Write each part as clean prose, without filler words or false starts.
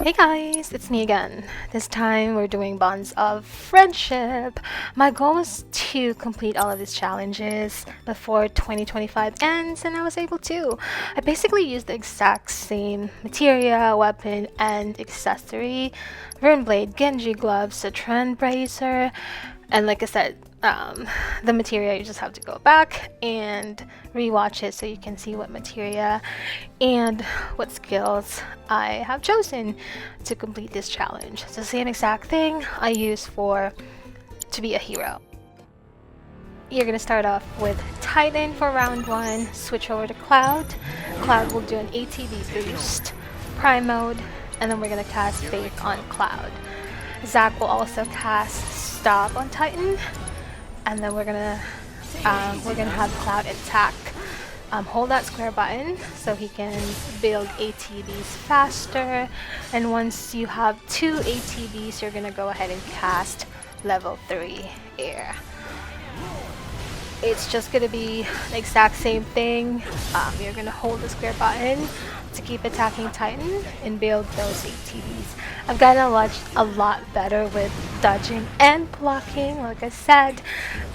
Hey guys, it's me again. This time we're doing Bonds of Friendship. My goal was to complete all of these challenges before 2025 ends, and I was able to. I basically used the exact same materia, weapon, and accessory. Runeblade, Genji gloves, Citron bracer, and like I said, the materia, you just have to go back and rewatch it so you can see what materia and what skills I have chosen to complete this challenge. It's the same exact thing I use for to be a hero. You're gonna start off with Titan for round 1, switch over to Cloud. Cloud will do an ATB boost, Prime mode, and then we're gonna cast Faith on Cloud. Zac will also cast Stop on Titan, and then we're gonna have Cloud attack. Hold that square button so he can build ATBs faster, and once you have 2 ATBs, you're gonna go ahead and cast level 3 air. It's just gonna be the exact same thing. You're gonna hold the square button to keep attacking Titan and build those ATBs. I've gotten a lot better with dodging and blocking. Like I said,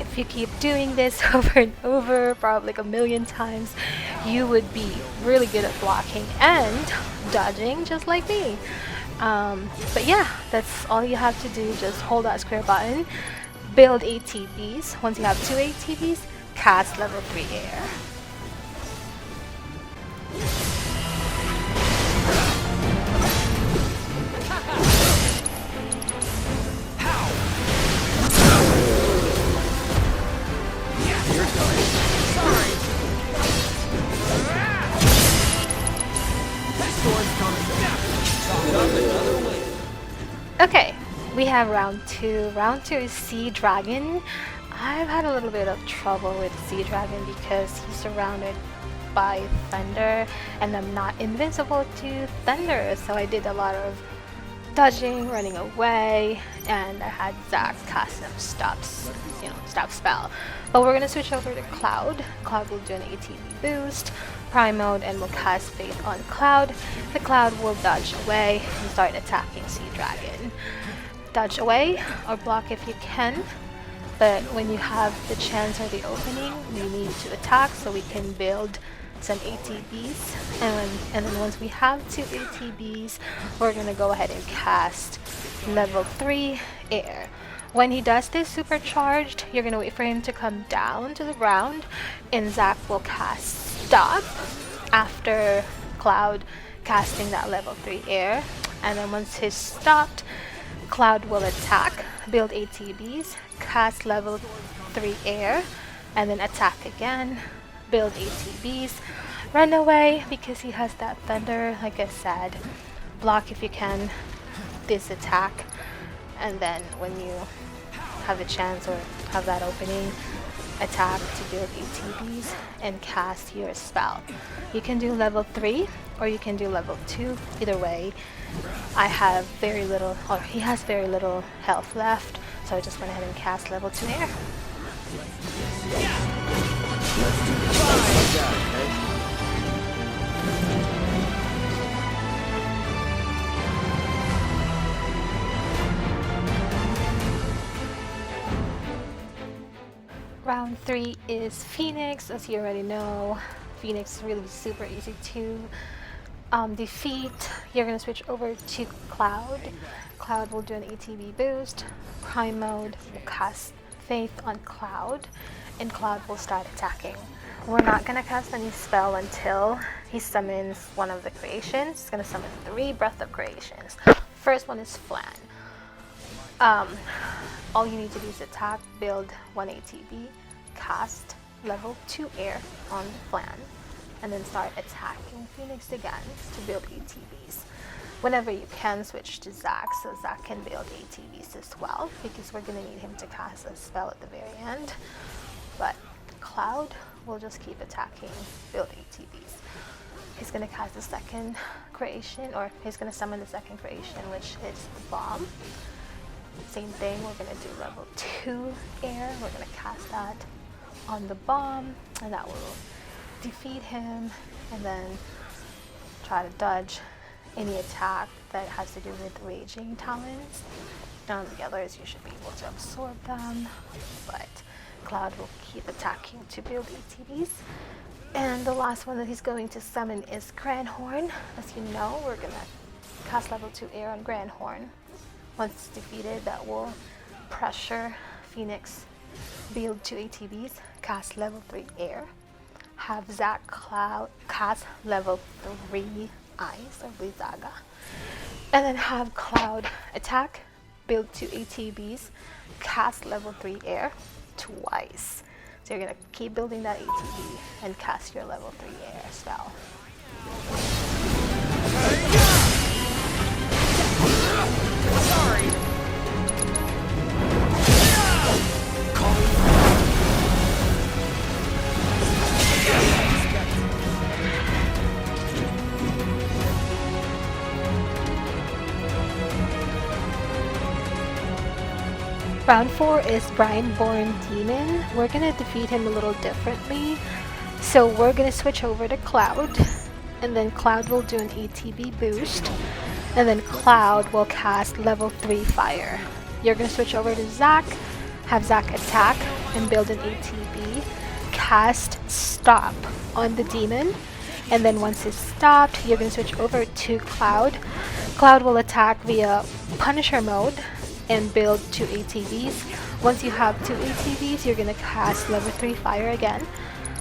if you keep doing this over and over, probably like a million times, you would be really good at blocking and dodging just like me. But yeah, that's all you have to do. Just hold that square button, build ATBs. Once you have 2 ATBs, cast level 3 air. Okay, we have round 2. Round 2 is Sea Dragon. I've had a little bit of trouble with Sea Dragon because he's surrounded by thunder and I'm not invincible to thunder, so I did a lot of dodging, running away, and I had Zac cast some stop spell. But we're gonna switch over to Cloud. Cloud will do an ATB boost, Prime mode, and will cast Faith on Cloud. The Cloud will dodge away and start attacking Sea Dragon. Dodge away or block if you can, but when you have the chance or the opening, we need to attack so we can build some ATBs, and then once we have 2 ATBs, we're gonna go ahead and cast level 3 air. When he does this supercharged, you're gonna wait for him to come down to the ground, and Zac will cast Stop after Cloud casting that level 3 air, and then once he's stopped, Cloud will attack, build ATBs, cast level 3 air, and then attack again, build ATBs, run away because he has that thunder, like I said, block if you can this attack, and then when you have a chance or have that opening, attack to build ATBs and cast your spell. You can do level 3 or you can do level 2. Either way, I have very little, or he has very little health left, so I just went ahead and cast level 2 air. Round 3 is Phoenix. As you already know, Phoenix is really super easy to defeat. You're going to switch over to Cloud. Cloud will do an ATB boost. Prime mode will cast Faith on Cloud, and Cloud will start attacking. We're not going to cast any spell until he summons one of the creations. He's going to summon 3 Breath of Creations. First one is Flan. All you need to do is attack, build 1 ATB, cast level 2 air on Flan, and then start attacking Phoenix again to build ATBs. Whenever you can, switch to Zac so Zac can build ATBs as well, because we're going to need him to cast a spell at the very end. But Cloud will just keep attacking, build ATBs. He's going to cast the second creation, or he's going to summon the second creation, which is the bomb. Same thing, we're going to do level 2 air. We're going to cast that on the bomb, and that will defeat him, and then try to dodge any attack that has to do with raging talents. The others, you should be able to absorb them, but Cloud will keep attacking to build ATBs. And the last one that he's going to summon is Grand Horn. As you know, we're gonna cast level 2 air on Grand Horn. Once it's defeated, that will pressure Phoenix, build 2 ATBs, cast level 3 air, have Zac Cloud cast level 3 ice or Blizzaga, and then have Cloud attack, build 2 ATBs, cast level 3 air twice. So you're gonna keep building that ATB and cast your level 3 air spell. Sorry. Round 4 is Brineborn Demon. We're gonna defeat him a little differently. So we're gonna switch over to Cloud, and then Cloud will do an ATB boost, and then Cloud will cast level 3 fire. You're gonna switch over to Zac, have Zac attack and build an ATB, cast stop on the demon, and then once it's stopped, you're gonna switch over to Cloud. Cloud will attack via Punisher mode and build 2 ATBs. Once you have 2 ATBs, you're gonna cast level 3 fire again.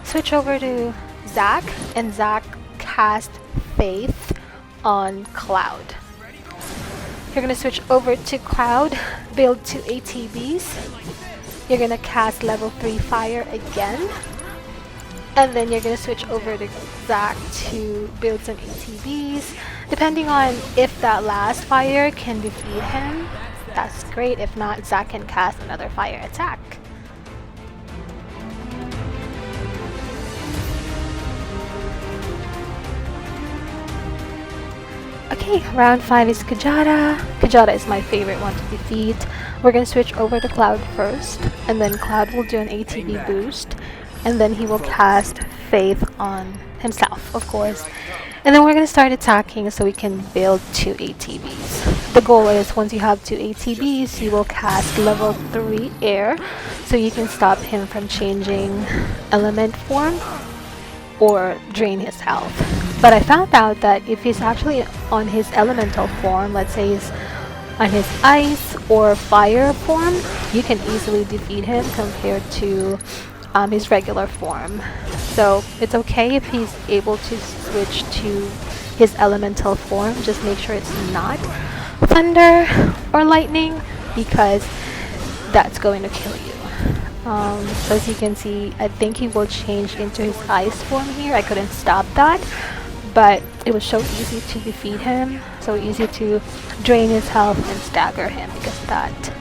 Switch over to Zac, and Zac cast Faith on Cloud. You're gonna switch over to Cloud, build 2 ATBs. You're gonna cast level 3 fire again. And then you're gonna switch over to Zac to build some ATBs. Depending on if that last fire can defeat him, that's great. If not, Zac can cast another fire attack. Okay, round 5 is Kajada. Kajada is my favorite one to defeat. We're gonna switch over to Cloud first, and then Cloud will do an ATB boost, and then he will cast Faith on himself, of course. And then we're gonna start attacking so we can build 2 ATBs. The goal is once you have 2 ATBs, you will cast level 3 air so you can stop him from changing element form or drain his health. But I found out that if he's actually on his elemental form, let's say he's on his ice or fire form, you can easily defeat him compared to his regular form. So it's okay if he's able to switch to his elemental form. Just make sure it's not thunder or lightning, because that's going to kill you. So as you can see, I think he will change into his ice form here. I couldn't stop that, but it was so easy to defeat him, so easy to drain his health and stagger him because of that.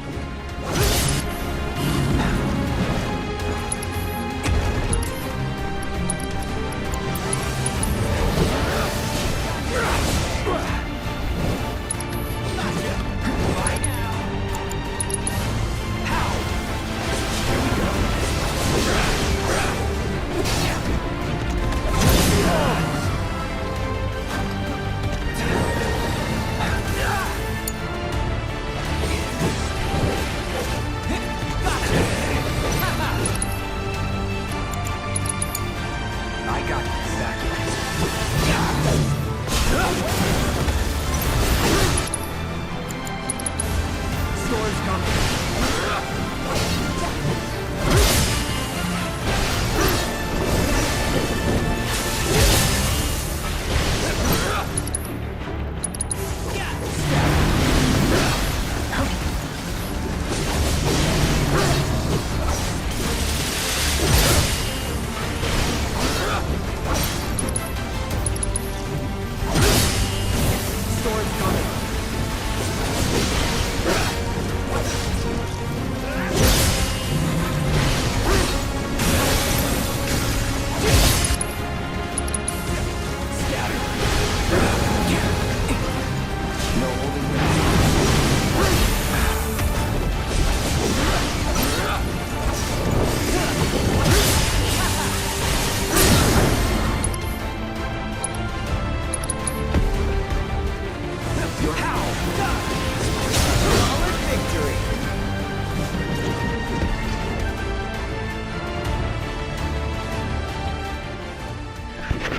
Solid victory.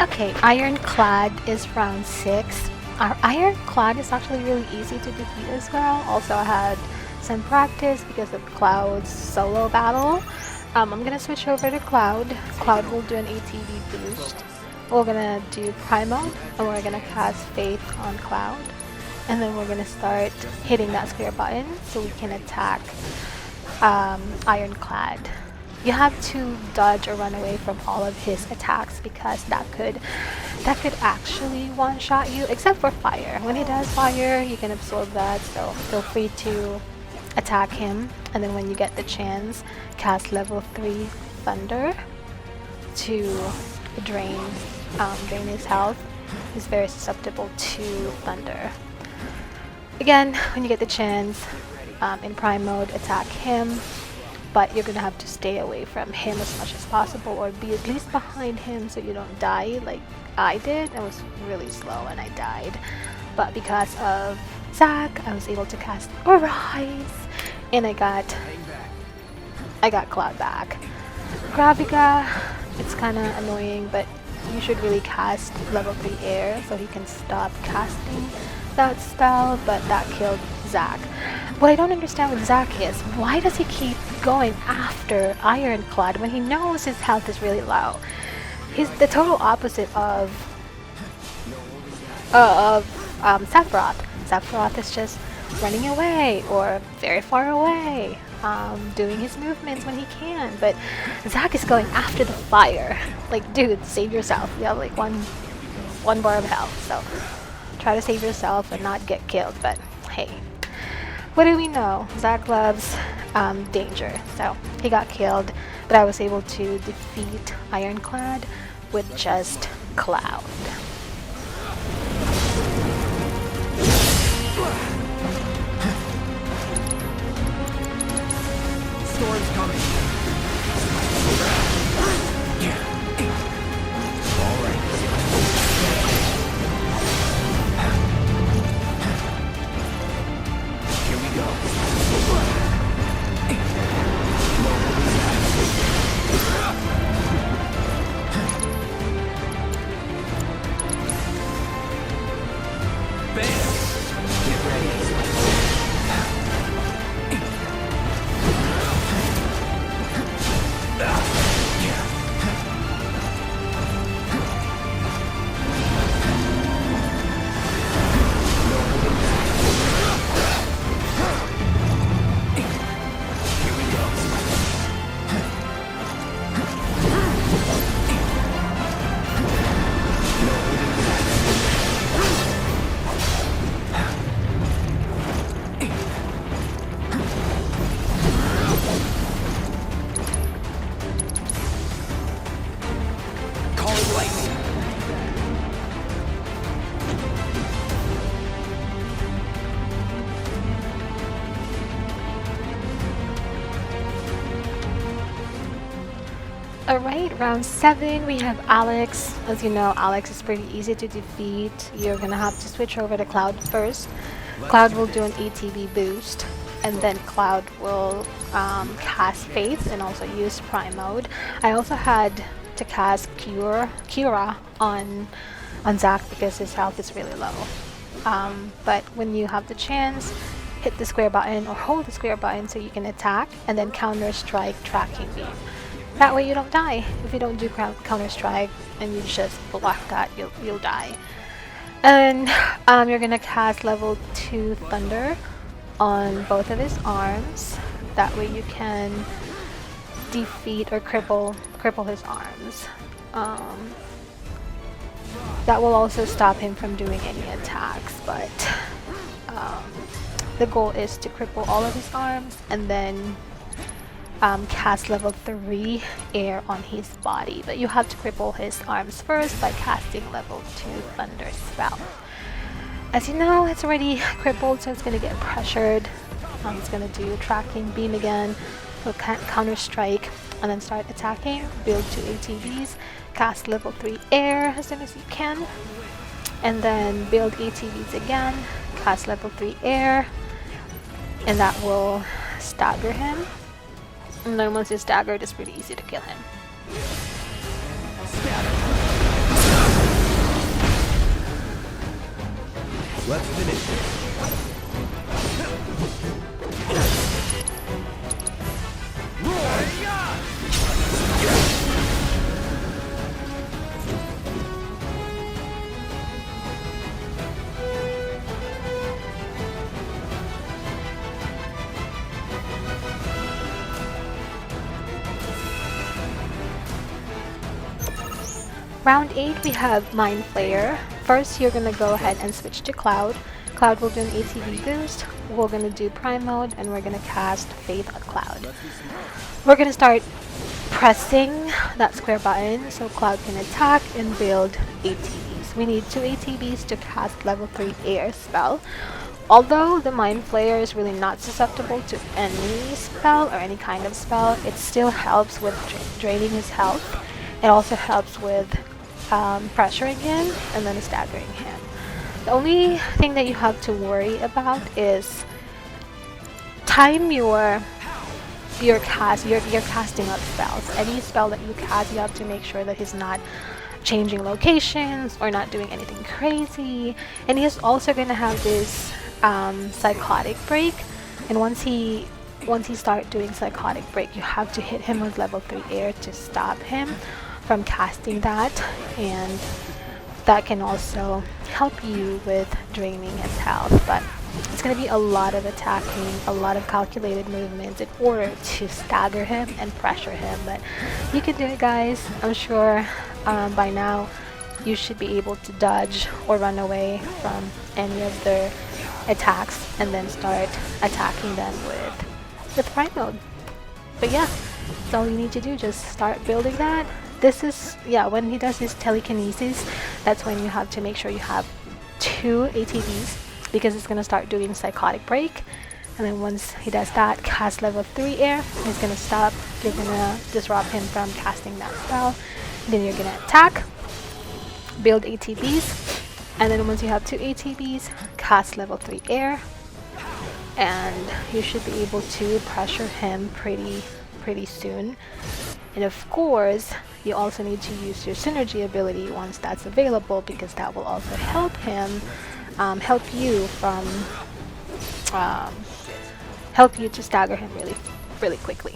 Okay, Ironclad is round 6. Our Ironclad is actually really easy to defeat as well. Also, I had some practice because of Cloud's solo battle. I'm gonna switch over to Cloud. Cloud will do an ATB boost. We're gonna do Primo, and we're gonna cast Faith on Cloud. And then we're gonna start hitting that square button so we can attack Ironclad. You have to dodge or run away from all of his attacks because that could actually one-shot you, except for fire. When he does fire, you can absorb that, so feel free to attack him. And then when you get the chance, cast level 3 Thunder to drain his health. He's very susceptible to thunder. Again, when you get the chance, in Prime mode, attack him. But you're gonna have to stay away from him as much as possible, or be at least behind him so you don't die like I did. I was really slow and I died. But because of Zach, I was able to cast Arise, and I got Cloud back. Graviga, it's kind of annoying, but you should really cast level 3 air so he can stop casting that spell, but that killed Zach. What I don't understand with Zach is, why does he keep going after Ironclad when he knows his health is really low? He's the total opposite of Sephiroth. Sephiroth is just running away or very far away, doing his movements when he can, but Zach is going after the fire. Like, dude, save yourself. You have like one bar of health, so try to save yourself and not get killed. But hey, what do we know? Zach loves danger, so he got killed, but I was able to defeat Ironclad with just Cloud. Storm's coming. All right. Here we go. Bam! Get ready. Alright, round 7, we have Alex. As you know, Alex is pretty easy to defeat. You're gonna have to switch over to Cloud first. Cloud will do an ATB boost, and then Cloud will cast Faith and also use Prime mode. I also had to cast Cura on Zach because his health is really low. But when you have the chance, hit the square button or hold the square button so you can attack, and then counter strike tracking beam. That way you don't die. If you don't do counter strike and you just block that, you'll die. And you're gonna cast level 2 Thunder on both of his arms. That way you can defeat or cripple his arms. That will also stop him from doing any attacks, but the goal is to cripple all of his arms and then cast level 3 air on his body. But you have to cripple his arms first by casting level 2 Thunder spell. As you know, it's already crippled, so it's going to get pressured. It's going to do tracking beam again, so counter strike, and then start attacking. Build 2 ATVs, cast level 3 air as soon as you can, and then build ATVs again, cast level 3 air, and that will stagger him. And then once he's staggered, it's pretty easy to kill him. Let's finish this. Round 8, we have Mind Flayer. First, you're going to go ahead and switch to Cloud. Cloud will do an ATB boost. We're going to do Prime Mode, and we're going to cast Faith on Cloud. We're going to start pressing that square button so Cloud can attack and build ATBs. We need 2 ATBs to cast level 3 air spell. Although the Mind Flayer is really not susceptible to any spell or any kind of spell, it still helps with draining his health. It also helps with pressuring him and then staggering him. The only thing that you have to worry about is time your casting of spells. Any spell that you cast, you have to make sure that he's not changing locations or not doing anything crazy. And he's also going to have this psychotic break, and once he starts doing psychotic break, you have to hit him with level 3 air to stop him from casting that, and that can also help you with draining his health. But it's going to be a lot of attacking, a lot of calculated movements in order to stagger him and pressure him. But you can do it, guys. I'm sure by now you should be able to dodge or run away from any of their attacks and then start attacking them with Prime Mode. But yeah, that's all you need to do. Just start building that. This is, yeah, when he does his telekinesis, that's when you have to make sure you have 2 ATBs, because it's going to start doing psychotic break. And then once he does that, cast level 3 air, he's going to stop. You're going to disrupt him from casting that spell. Then you're going to attack, build ATBs, and then once you have 2 ATBs, cast level 3 air, and you should be able to pressure him pretty soon. And of course, you also need to use your synergy ability once that's available, because that will also help him, help you to stagger him really quickly.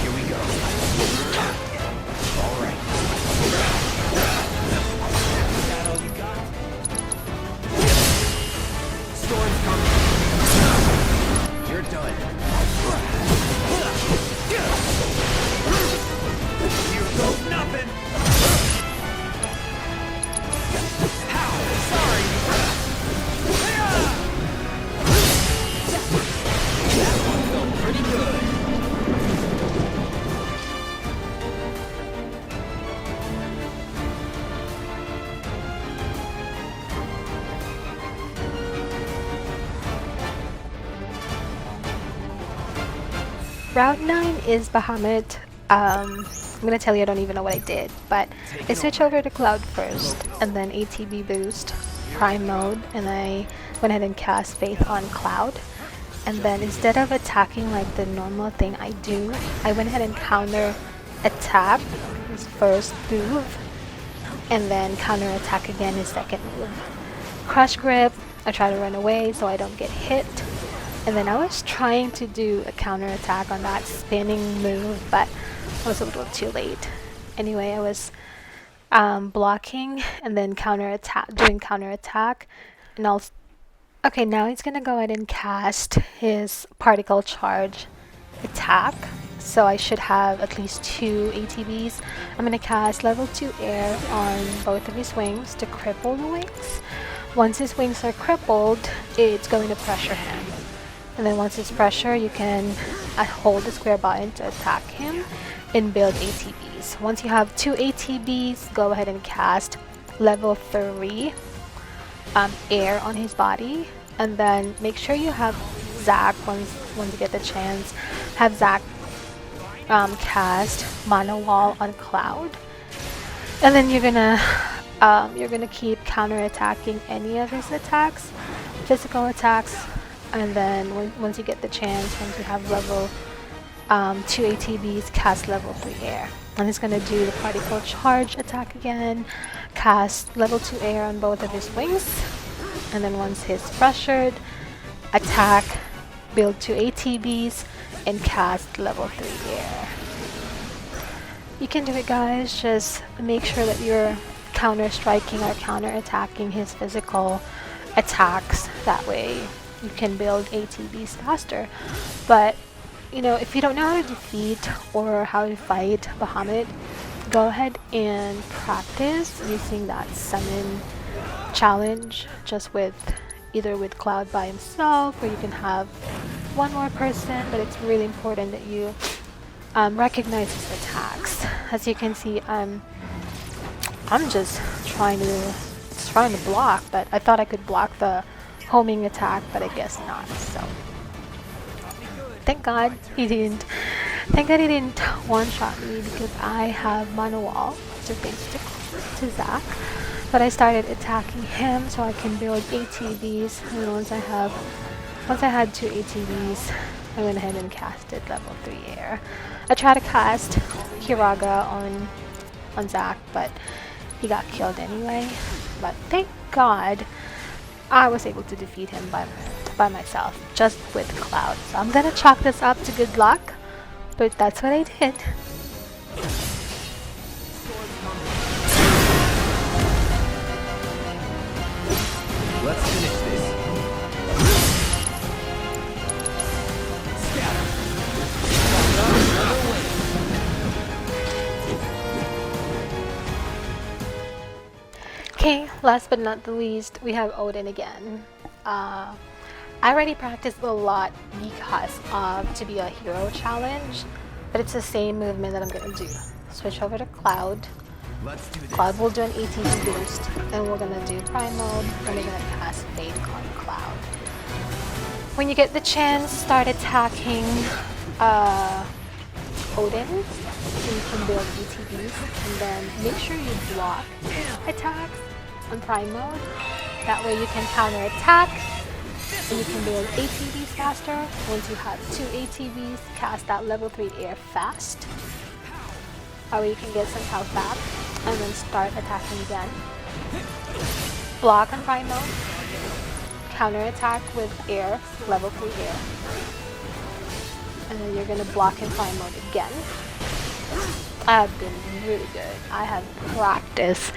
Here we go. All right. Is that all you got? Storm's coming. You're done. You go nothing. How? Sorry. That one felt pretty good. Round 9 is Bahamut. I'm gonna tell you I don't even know what I did, but I switched over to Cloud first, and then ATB boost, Prime Mode, and I went ahead and cast Faith on Cloud. And then instead of attacking like the normal thing I do, I went ahead and counter attack his first move, and then counter attack again his second move. Crush Grip, I try to run away so I don't get hit. And then I was trying to do a counter attack on that spinning move, but I was a little too late. Anyway, I was blocking and then doing counter attack, and also okay, now he's gonna go ahead and cast his particle charge attack. So I should have at least 2 ATBs. I'm gonna cast level 2 air on both of his wings to cripple the wings. Once his wings are crippled, it's going to pressure him. And then once it's pressure, you can hold the square button to attack him and build ATBs. Once you have 2 ATBs, go ahead and cast level 3 air on his body, And then make sure you have Zach, once you get the chance, have Zach cast Mana Wall on Cloud. And then you're gonna keep counter-attacking any of his attacks, physical attacks, and then once you get the chance, once you have level 2 ATBs, cast level 3 air. And he's gonna do the particle charge attack again, cast level 2 air on both of his wings, and then once he's pressured, attack, build 2 ATBs, and cast level 3 air. You can do it, guys. Just make sure that you're counter-striking or counter-attacking his physical attacks. That way you can build ATBs faster. But, you know, if you don't know how to defeat or how to fight Bahamut, go ahead and practice using that summon challenge just with either with Cloud by himself, or you can have one more person, but it's really important that you recognize his attacks. As you can see, I'm just trying to block, but I thought I could block the homing attack, but I guess not. So thank God he didn't. Thank God he didn't one-shot me, because I have Mana Wall to face to Zach. But I started attacking him so I can build ATVs, and once I had 2 ATVs, I went ahead and casted level 3 air. I tried to cast Hiraga on Zach, but he got killed anyway. But thank God I was able to defeat him by myself, just with Cloud. So I'm gonna chalk this up to good luck, but that's what I did. Let's finish this. Scatter. Another way. Okay, last but not the least, we have Odin again. I already practiced a lot because of To Be a Hero challenge, but it's the same movement that I'm gonna do. Switch over to Cloud. Let's do this. Cloud will do an ATB boost, and we're gonna do Prime Mode, and we're gonna cast Fade on Cloud. When you get the chance, start attacking Odin, so you can build ATBs, and then make sure you block attacks on Prime Mode. That way you can counter attack, and you can build ATBs faster. Once you have 2 ATBs, cast that level 3 air fast. That way you can get some health back, and then start attacking again. Block on Prime Mode, counter attack with air, level 3 air. And then you're gonna block in Prime Mode again. I have been really good. I have practiced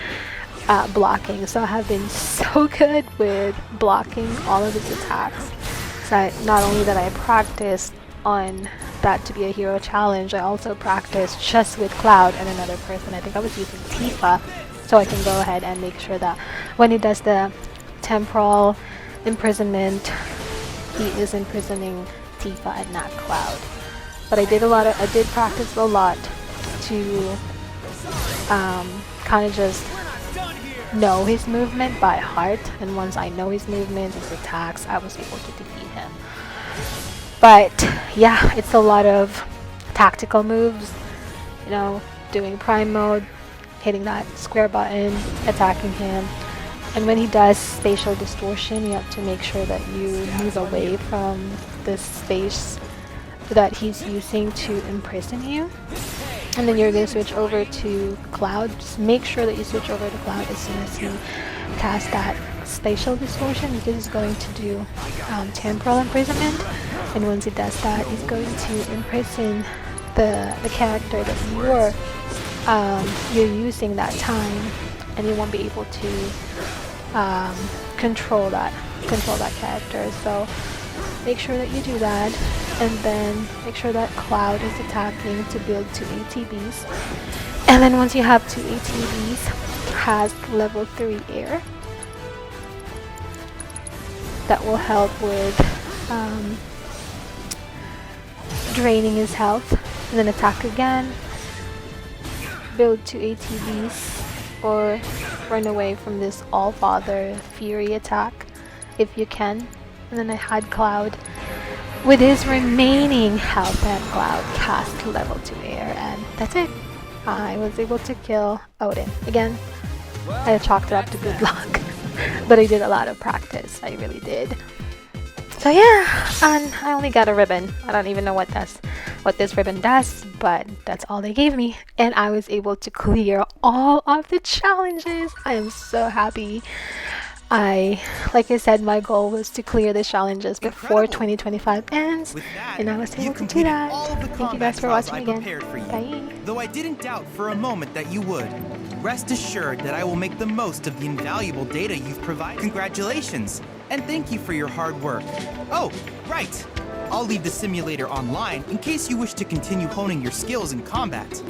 blocking, so I have been so good with blocking all of his attacks. So not only that I practiced on that To Be a Hero challenge, I also practiced just with Cloud and another person. I think I was using Tifa, so I can go ahead and make sure that when he does the temporal imprisonment, he is imprisoning Tifa and not Cloud. But I did practice a lot to kind of just know his movement by heart, and once I know his movement, his attacks, I was able to defeat him. But yeah, it's a lot of tactical moves, you know, doing Prime Mode, hitting that square button, attacking him. And when he does spatial distortion, you have to make sure that you move away from the space that he's using to imprison you. And then you're going to switch over to Cloud. Just make sure that you switch over to Cloud as soon as you cast that spatial distortion, because he's going to do temporal imprisonment. And once he does that, he's going to imprison the character that you're using that time, and you won't be able to control that character. So make sure that you do that, and then make sure that Cloud is attacking to build 2 ATBs. And then once you have 2 ATBs, has level 3 air. That will help with draining his health. And then attack again, build 2 ATBs, or run away from this All-Father Fury attack if you can. and then I had Cloud with his remaining health, and Cloud cast level 2 air, and that's it. I was able to kill Odin. Again, I chalked it up to good luck, but I did a lot of practice. I really did. So yeah, and I only got a ribbon. I don't even know what this ribbon does, but that's all they gave me, and I was able to clear all of the challenges. I am so happy. Like I said, my goal was to clear the challenges before 2025 ends, and I was able to do that. Thank you guys for watching again. Bye. Though I didn't doubt for a moment that you would. Rest assured that I will make the most of the invaluable data you've provided. Congratulations, and thank you for your hard work. Oh, right. I'll leave the simulator online in case you wish to continue honing your skills in combat.